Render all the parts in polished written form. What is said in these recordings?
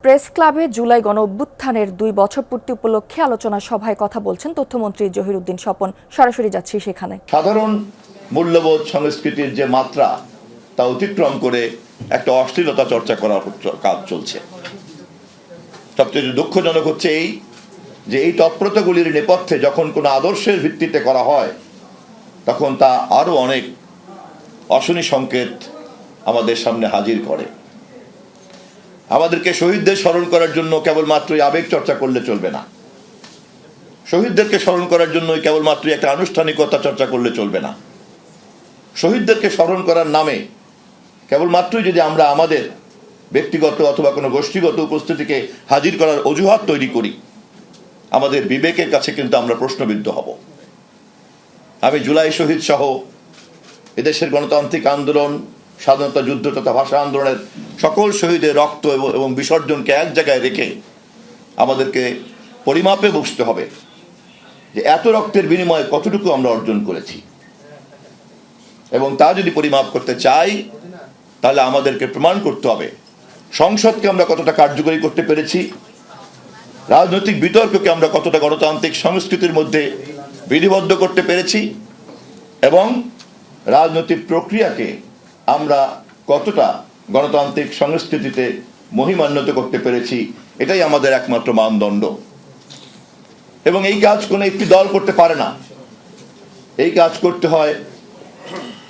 Press ক্লাবে জুলাই গণঅভ্যুত্থানের ২ বছর পূর্তি উপলক্ষে আলোচনা সভায় কথা বলছেন তথ্যমন্ত্রী জহিরুদ্দিন স্বপন। সরাসরি যাচ্ছি সেখানে। সাধারণ মূল্যবোধ সংস্কৃতির যে মাত্রা তা অতিক্রম করে একটা অশ্লীলতা চর্চা করার কাজ চলছে। সবচেয়ে দুঃখজনক হচ্ছে এই তৎপরতাগুলির নেপথ্যে যখন কোনো আদর্শের ভিত্তিতে করা হয় তখন তা আরো অনেক অশনি সংকেত আমাদের সামনে হাজির করে। আমাদেরকে শহীদদের স্মরণ করার জন্য কেবলমাত্রই আবেগ চর্চা করলে চলবে না। শহীদদেরকে স্মরণ করার জন্য কেবলমাত্রই একটা আনুষ্ঠানিকতা চর্চা করলে চলবে না। শহীদদেরকে স্মরণ করার নামে কেবলমাত্রই যদি আমরা আমাদের ব্যক্তিগত অথবা কোনো গোষ্ঠীগত উপস্থিতিকে হাজির করার অজুহাত তৈরি করি, আমাদের বিবেকের কাছে কিন্তু আমরা প্রশ্নবিদ্ধ হব। আমি জুলাই শহীদ সহ এদেশের গণতান্ত্রিক আন্দোলন, স্বাধীনতা যুদ্ধ তথা ভাষা আন্দোলনের সকল শহীদের রক্ত এবং বিসর্জনকে এক জায়গায় রেখে আমাদেরকে পরিমাপে বসতে হবে যে এত রক্তের বিনিময়ে কতটুকু আমরা অর্জন করেছি, এবং তা যদি পরিমাপ করতে চাই তাহলে আমাদেরকে প্রমাণ করতে হবে সংসদকে আমরা কতটা কার্যকরী করতে পেরেছি, রাজনৈতিক বিতর্ককে আমরা কতটা গণতান্ত্রিক সংস্কৃতির মধ্যে বিধিবদ্ধ করতে পেরেছি, এবং রাজনৈতিক প্রক্রিয়াকে আমরা কতটা গণতান্ত্রিক সংস্কৃতিতে মহিমান্বিত করতে পেরেছি। এটাই আমাদের একমাত্র মানদণ্ড। এবং এই কাজ কোনো একটি দল করতে পারে না। এই কাজ করতে হয়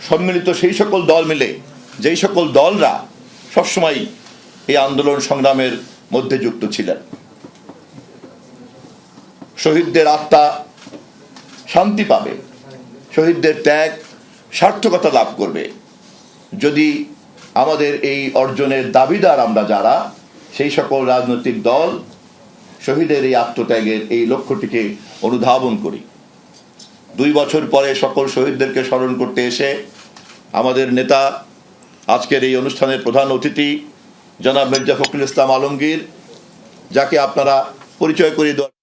সম্মিলিত সেই সকল দল মিলে, যেই সকল দলরা সবসময় এই আন্দোলন সংগ্রামের মধ্যে যুক্ত ছিলেন। শহীদদের আত্মা শান্তি পাবে, শহীদদের ত্যাগ সার্থকতা লাভ করবে যদি আমাদের এই অর্জনের দাবিদার আমরা যারা, সেই সকল রাজনৈতিক দল শহীদের এই আত্মত্যাগের এই লক্ষ্যটিকে অনুধাবন করি। 2 বছর পরে সকল শহীদদেরকে স্মরণ করতে এসে আমাদের নেতা, আজকের এই অনুষ্ঠানের প্রধান অতিথি জনাব মির্জা ফখরুল ইসলাম আলমগীর, যাকে আপনারা পরিচয় করিয়ে দেওয়ার